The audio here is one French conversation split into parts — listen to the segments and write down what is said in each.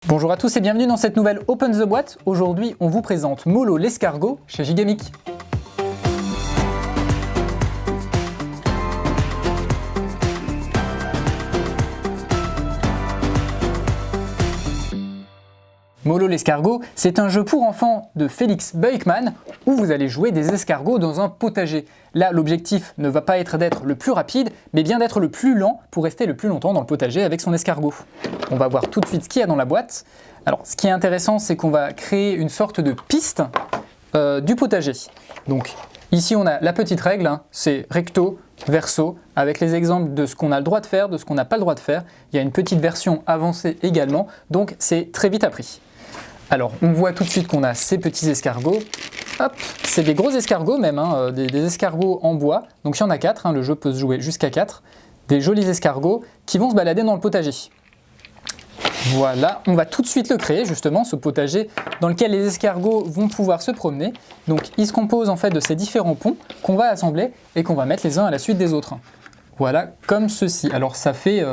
Bonjour à tous et bienvenue dans cette nouvelle Open the Boîte. Aujourd'hui, on vous présente Molo l'escargot chez Gigamic. Molo l'escargot, c'est un jeu pour enfants de Félix Beukman où vous allez jouer des escargots dans un potager. Là, l'objectif ne va pas être d'être le plus rapide, mais bien d'être le plus lent pour rester le plus longtemps dans le potager avec son escargot. On va voir tout de suite ce qu'il y a dans la boîte. Alors, ce qui est intéressant, c'est qu'on va créer une sorte de piste du potager. Donc, ici, on a la petite règle, c'est recto, verso, avec les exemples de ce qu'on a le droit de faire, de ce qu'on n'a pas le droit de faire. Il y a une petite version avancée également, donc c'est très vite appris. Alors, on voit tout de suite qu'on a ces petits escargots. Hop, c'est des gros escargots même, des escargots en bois. Donc il y en a 4, le jeu peut se jouer jusqu'à 4. Des jolis escargots qui vont se balader dans le potager. Voilà, on va tout de suite le créer justement, ce potager dans lequel les escargots vont pouvoir se promener. Donc il se compose en fait de ces différents ponts qu'on va assembler et qu'on va mettre les uns à la suite des autres. Voilà, comme ceci. Alors ça fait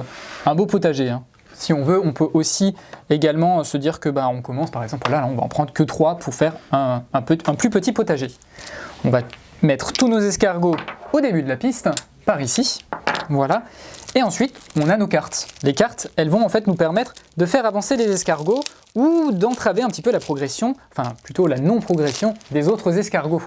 un beau potager. Si on veut, on peut aussi également se dire que on commence par exemple, là on va en prendre que 3 pour faire un plus petit potager. On va mettre tous nos escargots au début de la piste, par ici, voilà. Et ensuite, on a nos cartes. Les cartes, elles vont en fait nous permettre de faire avancer les escargots ou d'entraver un petit peu la progression, enfin plutôt la non-progression des autres escargots.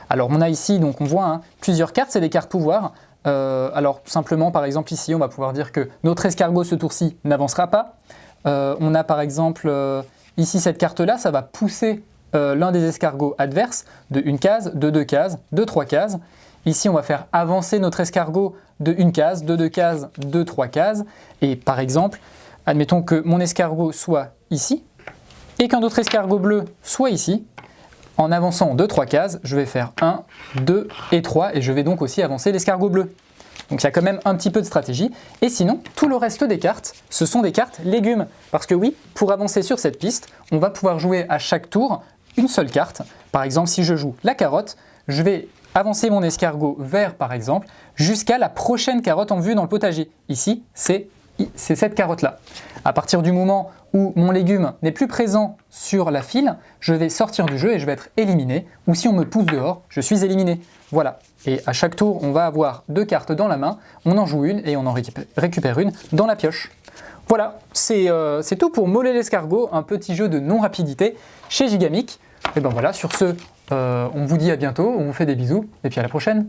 Alors on a ici, donc on voit plusieurs cartes, c'est des cartes pouvoir. Alors simplement par exemple ici on va pouvoir dire que notre escargot ce tour-ci n'avancera pas. On a par exemple ici cette carte là, ça va pousser l'un des escargots adverses de 1 case, de 2 cases, de 3 cases. Ici on va faire avancer notre escargot de 1 case, de 2 cases, de 3 cases. Et par exemple, admettons que mon escargot soit ici et qu'un autre escargot bleu soit ici. En avançant de 3 cases, je vais faire 1, 2 et 3 et je vais donc aussi avancer l'escargot bleu. Donc il y a quand même un petit peu de stratégie. Et sinon, tout le reste des cartes, ce sont des cartes légumes. Parce que oui, pour avancer sur cette piste, on va pouvoir jouer à chaque tour une seule carte. Par exemple, si je joue la carotte, je vais avancer mon escargot vert par exemple, jusqu'à la prochaine carotte en vue dans le potager. Ici, c'est cette carotte-là. À partir du moment où mon légume n'est plus présent sur la file, je vais sortir du jeu et je vais être éliminé. Ou si on me pousse dehors, je suis éliminé. Voilà. Et à chaque tour, on va avoir 2 cartes dans la main, on en joue une et on en récupère une dans la pioche. Voilà, c'est tout pour Molo l'escargot, un petit jeu de non-rapidité chez Gigamic. Et ben voilà, sur ce, on vous dit à bientôt, on vous fait des bisous et puis à la prochaine.